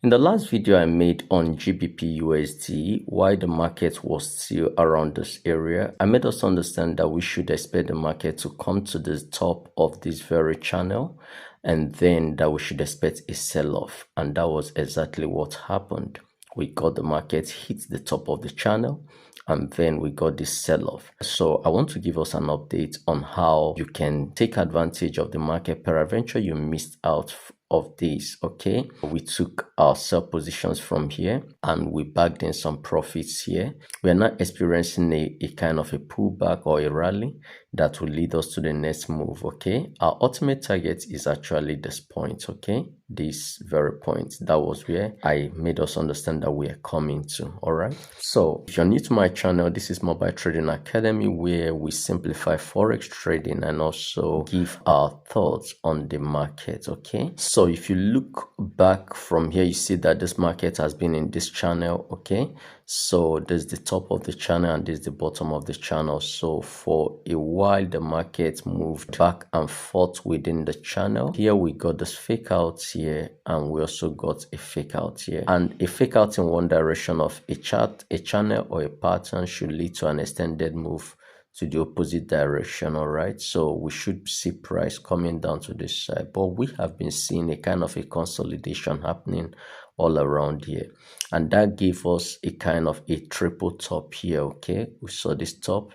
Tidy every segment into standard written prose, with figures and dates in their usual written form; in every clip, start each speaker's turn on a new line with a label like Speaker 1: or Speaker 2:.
Speaker 1: In the last video I made on GBPUSD, why the market was still around this area, I made us understand that we should expect the market to come to the top of this very channel, and then that we should expect a sell-off. And that was exactly what happened. We got the market hit the top of the channel, and then we got this sell-off. So I want to give us an update on how you can take advantage of the market. Peradventure you missed out of this. Okay, we took our sell positions from here and we bagged in some profits here. We are not experiencing a kind of a pullback or a rally that will lead us to the next move. Okay, our ultimate target is actually this point. Okay, this very point, that was where I made us understand that we are coming to. All right, so if you're new to my channel, this is Mobile Trading Academy, where we simplify forex trading and also give our thoughts on the market. Okay, so if you look back from here, you see that this market has been in this channel. Okay, so there's the top of the channel and there's the bottom of the channel. So for a while the market moved back and forth within the channel. Here we got this fake out here, and we also got a fake out here. And a fake out in one direction of a chart, a channel, or a pattern should lead to an extended move to the opposite direction. All right, so we should see price coming down to this side, but we have been seeing a kind of a consolidation happening all around here, and that gave us a kind of a triple top here. Okay, we saw this top,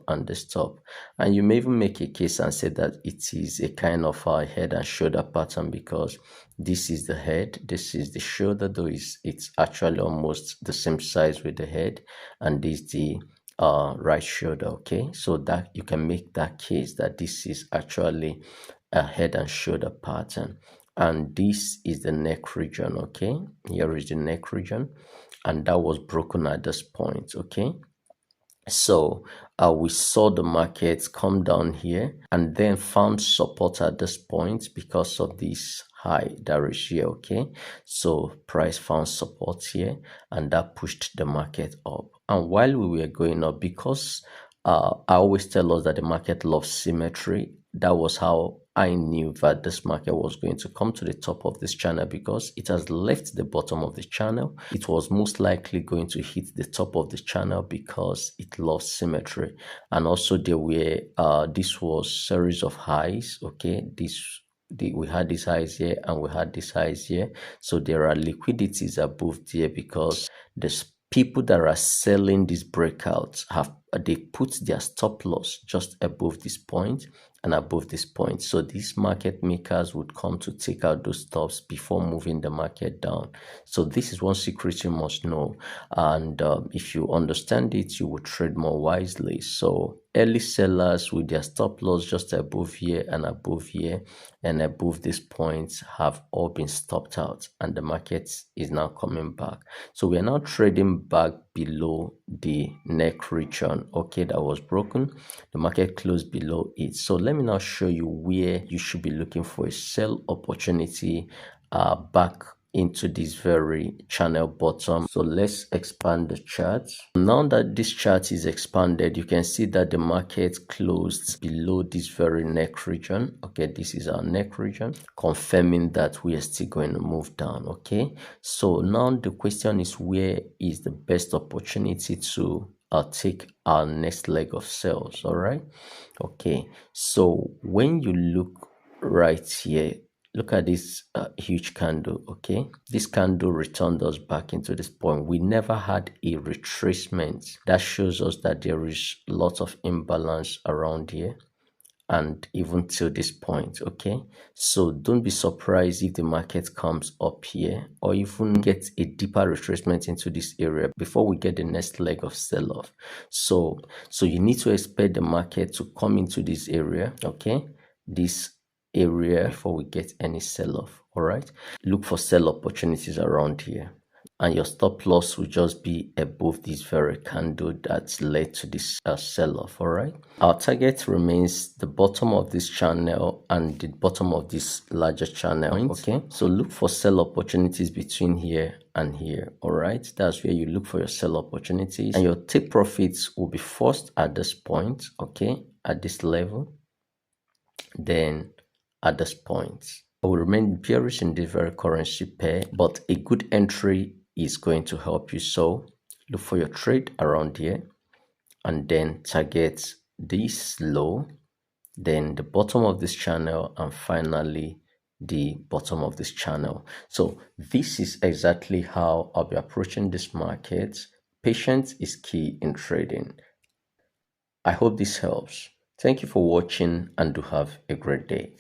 Speaker 1: and this top, and you may even make a case and say that it is a kind of a head and shoulder pattern, because this is the head, this is the shoulder, though it's actually almost the same size with the head, and this is the right shoulder. Okay, so that you can make that case that this is actually a head and shoulder pattern, and this is the neck region. Okay, here is the neck region, and that was broken at this point. Okay, so we saw the markets come down here and then found support at this point because of this high that is here. Okay, so price found support here, and that pushed the market up. And while we were going up, because I always tell us that the market loves symmetry, that was how I knew that this market was going to come to the top of this channel, because it has left the bottom of the channel. It was most likely going to hit the top of the channel because it loves symmetry. And also there were this was series of highs. Okay, we had these highs here and we had these highs here, so there are liquidities above there, because the people that are selling these breakouts they put their stop loss just above this point and above this point. So these market makers would come to take out those stops before moving the market down. So this is one secret you must know, and if you understand it, you will trade more wisely. So early sellers with their stop loss just above here and above here and above this point have all been stopped out, and the market is now coming back. So we are now trading back below the neck region. Okay, that was broken. The market closed below it. So let me now show you where you should be looking for a sell opportunity back into this very channel bottom. So let's expand the chart. Now that this chart is expanded, you can see that the market closed below this very neck region. Okay, this is our neck region, confirming that we are still going to move down. Okay, so now the question is, where is the best opportunity to take our next leg of sales? All right, okay, so when you look right here, look at this huge candle. Okay, this candle returned us back into this point. We never had a retracement. That shows us that there is lots of imbalance around here, and even till this point. Okay, so don't be surprised if the market comes up here or even gets a deeper retracement into this area before we get the next leg of sell-off. So you need to expect the market to come into this area. Okay, this area, before we get any sell-off. All right, look for sell opportunities around here, and your stop loss will just be above this very candle that's led to this sell-off. All right, our target remains the bottom of this channel and the bottom of this larger channel. Okay, so look for sell opportunities between here and here. All right, that's where you look for your sell opportunities, and your take profits will be first at this point. Okay, at this level, then at this point. I will remain bearish in this very currency pair, but a good entry is going to help you. So look for your trade around here and then target this low, then the bottom of this channel, and finally the bottom of this channel. So this is exactly how I'll be approaching this market. Patience is key in trading. I hope this helps. Thank you for watching and do have a great day.